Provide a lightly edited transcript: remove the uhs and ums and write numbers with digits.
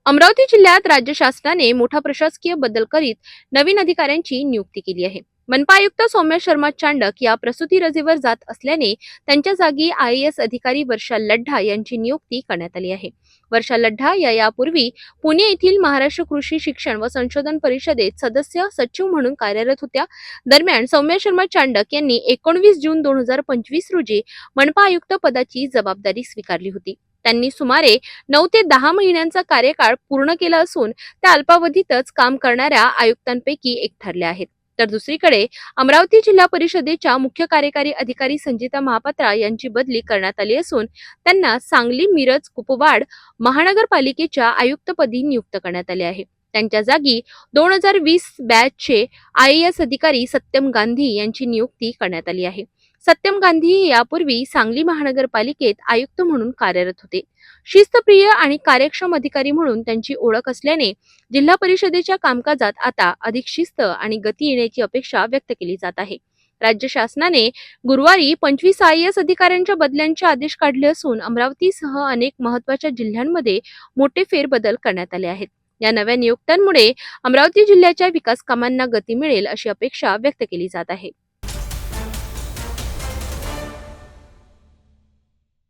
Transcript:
अमरावती जिल्ह्यात राज्य शासनाने मोठा प्रशासकीय बदल करीत नवीन अधिकाऱ्यांची नियुक्ती केली आहे. मनपा आयुक्त सौम्या शर्मा चांडक या प्रसूती रजेवर जात असल्याने त्यांच्या जागी IAS अधिकारी वर्षा लढ्ढा यांची नियुक्ती करण्यात आली आहे. वर्षा लढ्ढा या यापूर्वी पुणे येथील महाराष्ट्र कृषी शिक्षण व संशोधन परिषदेत सदस्य सचिव म्हणून कार्यरत होत्या. दरम्यान सौम्या शर्मा चांडक यांनी 19 जून 2025 रोजी मनपा आयुक्त पदाची जबाबदारी स्वीकारली होती. त्यांनी सुमारे 9 ते 10 महिन्यांचा कार्यकाळ पूर्ण केला असून त्या अल्पावधीतच काम करणाऱ्या आयुक्तांपैकी एक ठरल्या आहेत. तर दुसरीकडे अमरावती जिल्हा परिषदेच्या मुख्य कार्यकारी अधिकारी संजिता महापात्रा यांची बदली करण्यात आली असून त्यांना सांगली, मिरज, कुपवाड महानगरपालिकेच्या आयुक्तपदी नियुक्त करण्यात आले आहे. त्यांच्या जागी 2020 बॅचचे IAS अधिकारी सत्यम गांधी यांची नियुक्ती करण्यात आली आहे. सत्यम गांधी हे यापूर्वी सांगली महानगरपालिकेत आयुक्त म्हणून कार्यरत होते. शिस्तप्रिय आणि कार्यक्षम अधिकारी म्हणून त्यांची ओळख असल्याने जिल्हा परिषदेच्या कामकाजात आता अधिक शिस्त आणि गती येण्याची अपेक्षा व्यक्त केली जात आहे. राज्य शासनाने गुरुवारी 25 IAS अधिकाऱ्यांच्या बदल्यांचे आदेश काढले असून अमरावतीसह अनेक महत्त्वाच्या जिल्ह्यांमध्ये मोठे फेरबदल करण्यात आले आहेत. या नव्या नियुक्त्यांमुळे अमरावती जिल्ह्याच्या विकास कामांना गती मिळेल अशी अपेक्षा व्यक्त केली जात आहे.